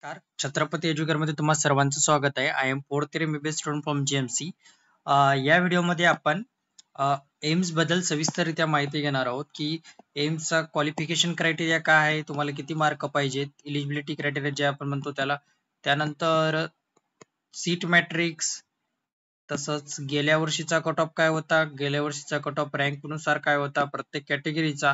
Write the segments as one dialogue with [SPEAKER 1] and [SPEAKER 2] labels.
[SPEAKER 1] नमस्कार. छत्रपती एज्युकेअर मध्ये तुम्हा सर्वांचं स्वागत आहे. I am fourth year MBBS student from GMC. या व्हिडिओमध्ये आपण एम्स बद्दल सविस्तररित्या माहिती घेणार आहोत की एम्सचा क्वालिफिकेशन क्रायटेरिया काय आहे, तुम्हाला किती मार्क पाहिजेत, इलिजिबिलिटी क्रायटेरिया जे आपण म्हणतो त्याला, त्यानंतर सीट मॅट्रिक्स, तसंच गेल्या वर्षीचा कट ऑफ काय होता, गेल्या वर्षीचा कट ऑफ रँक नुसार काय होता प्रत्येक कॅटेगरीचा,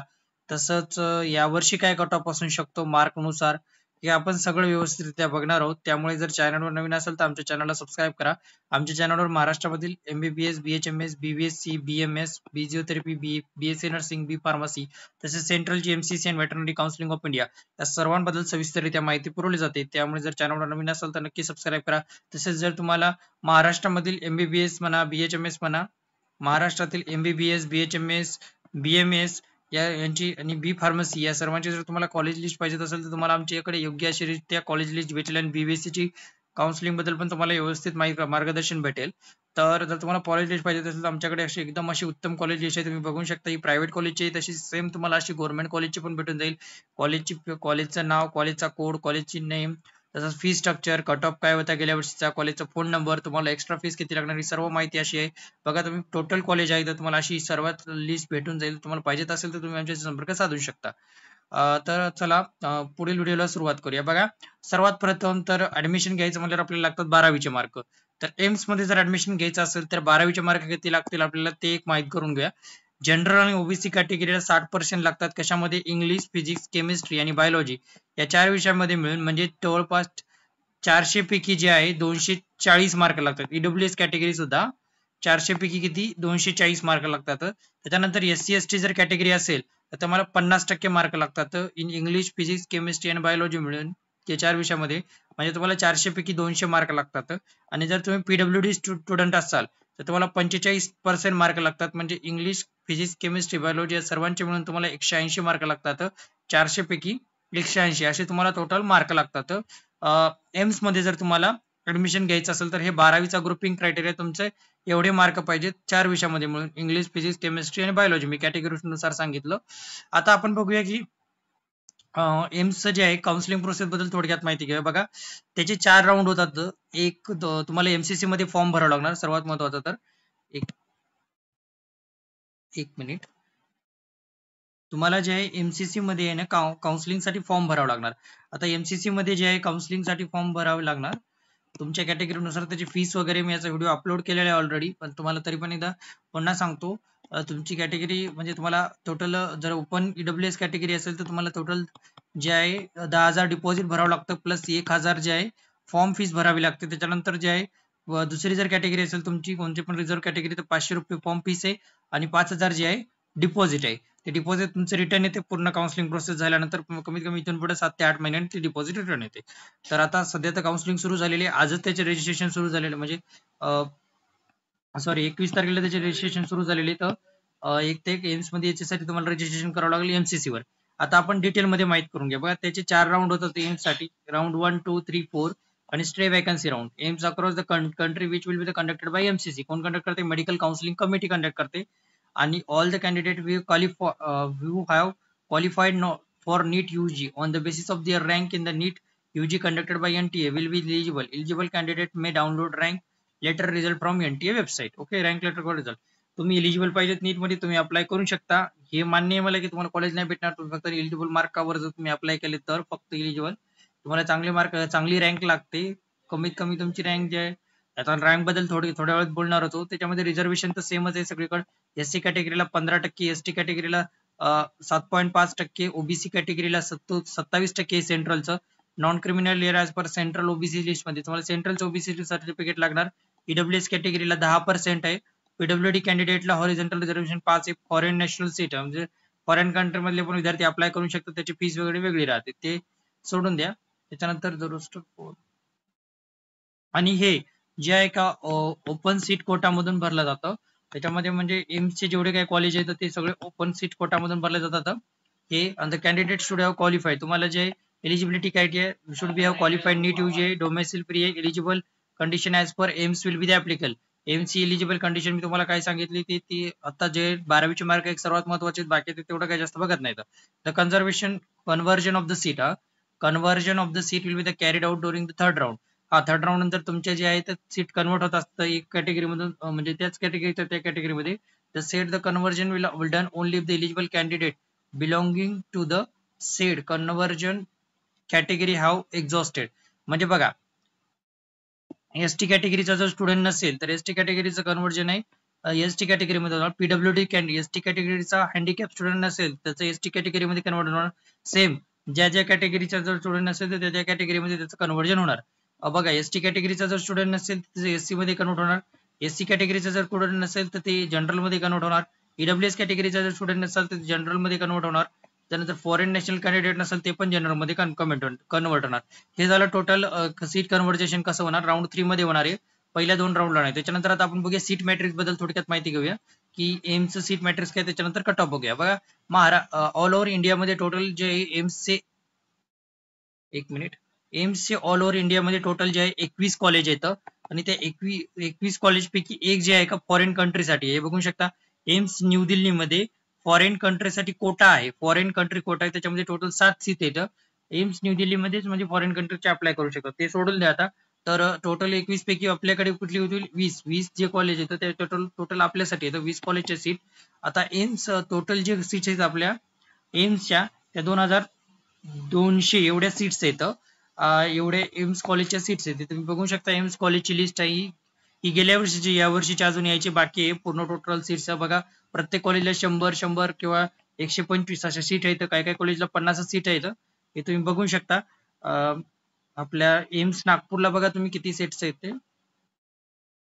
[SPEAKER 1] तसंच यावर्षी काय कट ऑफ असू शकतो मार्क नुसार, हे आपण सगळं व्यवस्थितरित्या बघणार आहोत. त्यामुळे जर चॅनलवर नवीन असेल तर आमच्या चॅनलला सबस्क्राईब करा. आमच्या चॅनलवर महाराष्ट्रामधील MBBS, BHMS, BBSC, BMS, physiotherapy, BSc nursing, B pharmacy, तसेच central GMCC and veterinary counselling of India या सर्वांबद्दल सविस्तररित्या माहिती पुरवली जाते. त्यामुळे जर चॅनलवर नवीन असेल तर नक्की सबस्क्राईब करा. तसेच जर तुम्हाला महाराष्ट्रामधील एमबीबीएस म्हणा, बीएचएमएस म्हणा, महाराष्ट्रातील एमबीबीएस, बीएचएमएस, बीएमएस यांची आणि बी फार्मसी या सर्वांची जर तुम्हाला कॉलेज लिस्ट पाहिजे असेल तर तुम्हाला आमच्याकडे योग्य अशी रित्या कॉलेज लिस्ट भेटेल आणि बीबीएससी ची काउन्सिलिंग बद्दल पण तुम्हाला व्यवस्थित मार्गदर्शन भेटेल. तर जर तुम्हाला कॉलेज लिस्ट पाहिजे असेल तर आमच्याकडे अशी एकदम अशी उत्तम कॉलेज लिस्ट आहे, तुम्ही बघू शकता. ही प्रायव्हेट कॉलेजची तशी सेम तुम्हाला अशी गव्हर्नमेंट कॉलेजची पण भेटून जाईल. कॉलेजचं नाव, कॉलेजचा कोड, कॉलेजची नेम, तसंच फी स्ट्रक्चर, कट ऑफ काय होता गेल्या वर्षीचा, कॉलेजचा फोन नंबर, तुम्हाला एक्स्ट्रा फीस किती लागणार, ही सर्व माहिती अशी आहे. बघा, तुम्ही टोटल कॉलेज आहे तर तुम्हाला अशी सर्वात लिस्ट भेटून जाईल. तुम्हाला पाहिजेत असेल तर तुम्ही आमच्याशी संपर्क साधू शकता. तर चला पुढील व्हिडिओला सुरुवात करूया. बघा, सर्वात प्रथम तर ऍडमिशन घ्यायचं म्हटल्यावर आपल्याला लागतात 12वीचे मार्क. तर एम्स मध्ये जर ऍडमिशन घ्यायचं असेल तर 12वीचे मार्क किती लागतील आपल्याला ते एक माहित करून घ्या. जनरल आणि ओबीसी कॅटेगरीला 60% लागतात. कशामध्ये? इंग्लिश, फिजिक्स, केमिस्ट्री आणि बायोलॉजी या 4 विषयांमध्ये मिळून, म्हणजे जवळपास 400 पैकी जे आहे 240 मार्क लागतात. ईडब्ल्यूएस कॅटेगरी सुद्धा 400 पैकी किती? 240 मार्क लागतात. त्याच्यानंतर एससी एसटी जर कॅटेगरी असेल तर तुम्हाला 50% मार्क लागतात इन इंग्लिश, फिजिक्स, केमिस्ट्री आणि बायोलॉजी मिळून या 4 विषयामध्ये, म्हणजे तुम्हाला 400 पैकी 200 मार्क लागतात. आणि जर तुम्ही पीडब्ल्यूडी स्टुडंट असाल तर तुम्हाला 45% मार्क लागतात, म्हणजे इंग्लिश, फिजिक्स, केमिस्ट्री, बायोलॉजी या सर्वांचे मिळून तुम्हाला 180 मार्क लागतात. 400 पैकी 180 असे तुम्हाला टोटल मार्क लागतात. एम्स मध्ये जर तुम्हाला ऍडमिशन घ्यायचं असेल तर हे 12वीचा ग्रुपिंग क्रायटेरिया तुमचे एवढे मार्क पाहिजेत 4 विषयामध्ये मिळून, इंग्लिश, फिजिक्स, केमिस्ट्री आणि बायोलॉजी मी कॅटेगरी नुसार सांगितलं. आता आपण बघूया की एम्सचं जे आहे काउन्सिलिंग प्रोसेस बद्दल थोडक्यात माहिती घेऊया. बघा, त्याचे 4 राऊंड होतात. तुम्हाला एमसीसी मध्ये फॉर्म भरावा लागणार. सर्वात महत्वाचं तर एक एक मिनिट, तुम्हाला जे आहे एमसीसी मध्ये आहे ना काउन्सिलिंग साठी फॉर्म भरावा लागणार. आता एमसीसी मध्ये जे आहे काउन्सिलिंग साठी फॉर्म भरावे लागणार तुमच्या कॅटेगरीनुसार. त्याची फीस वगैरे मी याचा व्हिडिओ अपलोड केलेला आहे ऑलरेडी, पण तुम्हाला तरी पण एकदा पुन्हा सांगतो. तुमची कॅटेगरी म्हणजे तुम्हाला टोटल जर ओपन ईडब्ल्यूएस कॅटेगरी असेल तर तुम्हाला टोटल जे आहे 10,000 डिपॉझिट भरावं लागतं, प्लस 1,000 जे आहे फॉर्म फीस भरावी लागते. त्याच्यानंतर जे आहे दुसरी जर कॅटेगरी असेल तुमची कोणती पण रिझर्व कॅटेगरी तर 500 रुपये फॉर्म फीस आहे आणि 5,000 जे आहे डिपॉझिट आहे. ते डिपॉझिट तुमचं रिटर्न येते पूर्ण काउन्सिलिंग प्रोसेस झाल्यानंतर. कमीत कमी इथून पुढे 7 ते 8 महिन्यांनी ते डिपॉझिट रिटर्न येते. तर आता सध्या तर काउन्सिलिंग सुरू झालेली आहे, आजच त्याचे रजिस्ट्रेशन सुरू झालेले, म्हणजे सॉरी 21 तारखेला त्याचे रजिस्ट्रेशन सुरू झालेले. तर एक ते एम्स मध्ये याच्यासाठी तुम्हाला रजिस्ट्रेशन करावं लागेल एमसीसी वर. आता आपण डिटेल मध्ये माहिती करून घ्या. बघा, त्याचे 4 राऊंड होतात एम्स साठी. राऊंड 1, 2, 3, 4 आणि stray vacancy round. AIIMS across the country which will be conducted by MCC. कोण कंडक्ट करते? मेडिकल काउन्सिलिंग कमिटी कंडक्ट करते. आणि all the candidate who have qualified for NEET UG on the basis of their rank in the NEET UG conducted by NTA will be eligible. Eligible candidate may download rank letter result from NTA website. Okay, rank letter result. तुम्ही eligible पाहिजेत नीट मध्ये तुम्ही apply करू शकता. हे मान्य आहे मला की तुम्हाला कॉलेज नाही भेटणार, तुम्ही फक्त एलिजिबल मार्कावर जर तुम्ही अप्लाय केले तर फक्त एलिजिबल. तुम्हाला चांगले मार्क, चांगली रँक लागते. कमीत कमी तुमची रँक जे आहे, आता रँक बद्दल थोड्या वेळात बोलणार होतो. त्याच्यामध्ये रिझर्वेशन तर सेमच आहे सगळीकडे. एससी कॅटेगरीला 15%, एसटी कॅटेगरीला 7.5%, ओबीसी कॅटेगरीला 27% सेंट्रलचं. Non criminal area as per central OBC list मध्ये तुम्हाला सेंट्रलचं ओबीसी सर्टिफिकेट लागणार. ईडब्ल्यूएस कॅटेगरीला 10% आहे. पीडब्ल्यूडी कॅन्डिडेटला हॉरिझॉन्टल रिझर्वेशन 5 आहे. फॉरेन नॅशनल सीट म्हणजे फॉरेन कंट्री मधले पण विद्यार्थी अप्लाय करू शकतात. त्याची फीस वगैरे वेगळी राहते, ते सोडून द्या. त्याच्यानंतर आणि हे जे आहे का ओपन सीट कोटामधून भरलं जातं. त्याच्यामध्ये म्हणजे एम्सचे जेवढे काही कॉलेज आहेत ते सगळे ओपन सीट कोटामधून भरले जातात. हे the candidate should have qualified. तुम्हाला जे eligibility criteria should be have qualified NEET UG, domicile free आहे. Eligible condition as per AIIMS will be the applicable. एम्सची एलिजिबल कंडिशन मी तुम्हाला काय सांगितली ती आता जे 12वीचे मार्क एक सर्वात महत्वाचे, बाकी ते तेवढं काही जास्त बघत नाही. The conversion of the seat, conversion of the seat will be the carried out during the third round. हा थर्ड राऊंड नंतर तुमचे जे आहे ते सीट कन्वर्ट होत असतं एक कॅटेगरी मधून म्हणजे त्याच कॅटेगरीच्या त्या कॅटेगरीमध्ये. The set the conversion will done only if the eligible candidate belonging to the said conversion category have exhausted. म्हणजे बघा एसटी कॅटेगरीचा जर स्टुडंट नसेल तर एसटी कॅटेगरीचं कन्व्हर्जन आहे एसटी कॅटेगरीमध्ये होणार. पीडब्ल्यूडी एसटी कॅटेगरीचा हँडिकॅप स्टुडंट नसेल त्याचं एसटी कॅटेगरीमध्ये कन्वर्ट होणार. सेम ज्या ज्या कॅटेगरीचा जर स्टुडंट नसेल तर त्या त्या कॅटेगरीमध्ये त्याचं कन्व्हर्जन होणार. बघा एसटी कॅटेगरीचा जर स्टुडंट नसेल तर ते एससी मध्ये कन्वर्ट होणार. एससी कॅटेगरीचा जर स्टुडंट नसेल तर ते जनरल मध्ये कन्वर्ट होणार. ईडब्ल्यूएस कॅटेगरीचा जर स्टुडंट नसेल तर जनरल मध्ये कन्वर्ट होणार. त्यानंतर फॉरेन नॅशनल कॅन्डिडेट नसेल ते पण जनरल मध्ये कन्वर्ट होणार. हे झालं टोटल सीट कन्व्हर्जेशन कसं होणार राऊंड 3 मध्ये होणार आहे पहिल्या 2 राऊंडला नाही. त्याच्यानंतर आता आपण बघूया सीट मॅट्रिक्स बद्दल थोडक्यात माहिती घेऊया की एम्सचं सीट मॅट्रिक्स काय त्याच्यानंतर कट ऑफ बघूया. बघा ऑल ओव्हर इंडियामध्ये टोटल जे एम्सचे एम्सचे ऑल ओव्हर इंडियामध्ये टोटल जे आहे 21 कॉलेज येतं आणि त्या 21 कॉलेज पैकी एक जे आहे का फॉरेन कंट्रीसाठी हे बघू शकता. एम्स न्यू दिल्लीमध्ये फॉरेन कंट्रीसाठी कोटा आहे. फॉरेन कंट्री कोटा आहे त्याच्यामध्ये टोटल 7 सीट येतं. एम्स न्यू दिल्लीमध्येच म्हणजे फॉरेन कंट्रीचे अप्लाय करू शकतात. ते सोडून द्या आता. तर टोटल 21 पैकी आपल्याकडे कुठली होतील 20 जे कॉलेज येतं ते टोटल आपल्यासाठी येतं 20 कॉलेजचे सीट. आता एम्स टोटल जे सीट्स आहेत आपल्या एम्सच्या त्या 2200 एवढ्या सीट्स येतं. एवढे एम्स कॉलेजच्या सीट्स आहेत. तुम्ही बघू शकता एम्स कॉलेजची लिस्ट आहे ही गेल्या वर्षीची या वर्षीची अजून यायची बाकी आहे. पूर्ण टोटल सीट्स बघा प्रत्येक कॉलेजला 100 किंवा 125 अशा सीट आहेत. काही काही कॉलेजला 50 सीट आहेत. हे तुम्ही बघू शकता. आपल्या एम्स नागपूरला बघा तुम्ही किती सीट्स आहेत ते.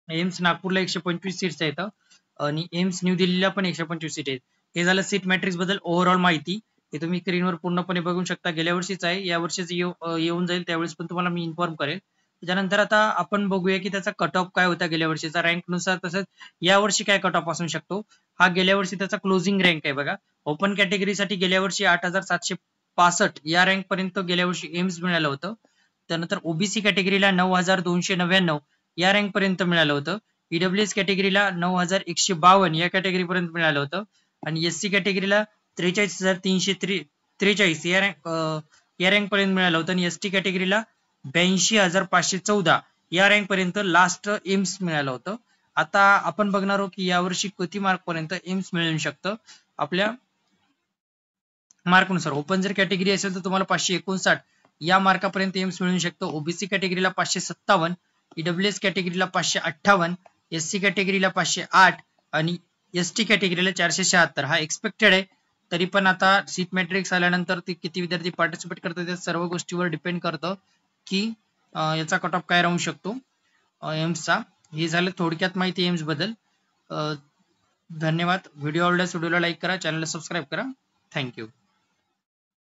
[SPEAKER 1] एम्स नागपूरला 125 सीट्स आहेत आणि एम्स न्यू दिल्लीला पण 125 सीट आहेत. हे झालं सीट मॅट्रिक्स बद्दल ओव्हरऑल माहिती. हे तुम्ही स्क्रीनवर पूर्णपणे बघू शकता. गेल्या वर्षीच आहे या वर्षीच येऊन जाईल त्यावेळेस पण तुम्हाला मी इन्फॉर्म करेल. त्यानंतर आता आपण बघूया की त्याचा कट ऑफ काय होता गेल्या वर्षीचा रँक नुसार. तसंच या वर्षी काय कट ऑफ असू शकतो. हा गेल्या वर्षी त्याचा क्लोजिंग रँक आहे बघा. ओपन कॅटेगरीसाठी गेल्या वर्षी 8765 या रँक पर्यंत गेल्या वर्षी एम्स मिळालं होतं. त्यानंतर ओबीसी कॅटेगरीला 9299 या रँक पर्यंत मिळालं होतं. ईडब्ल्यूएस कॅटेगरीला 9152 या कॅटेगरी पर्यंत मिळालं होतं आणि एससी कॅटेगरीला 43,343 या रँक पर्यंत मिळालं होतं आणि एसटी कॅटेगरीला 82,514 या रँक पर्यंत लास्ट एम्स मिळालं होतं. आता आपण बघणार आहोत की यावर्षी किती मार्क पर्यंत एम्स मिळू शकतं. आपल्या मार्कनुसार ओपन जर कॅटेगरी असेल तर तुम्हाला 559 या मार्कापर्यंत एम्स मिळू शकतो. ओबीसी कॅटेगरीला 557, ईडब्ल्यूएस कॅटेगरीला 558, एससी कॅटेगरीला 508 आणि एसटी कॅटेगरीला 476. हा एक्सपेक्टेड आहे. तरी पण आता सीट मॅट्रिक्स आल्यानंतर ते किती विद्यार्थी पार्टिसिपेट करतात त्या सर्व गोष्टीवर डिपेंड करतं की याचा कट ऑफ काय राहू शकतो एम्सचा. हे झालं थोडक्यात माहिती एम्स बद्दल. धन्यवाद. व्हिडिओ आवडल्यास व्हिडिओला लाईक करा, चॅनलला सबस्क्राईब करा. थँक्यू.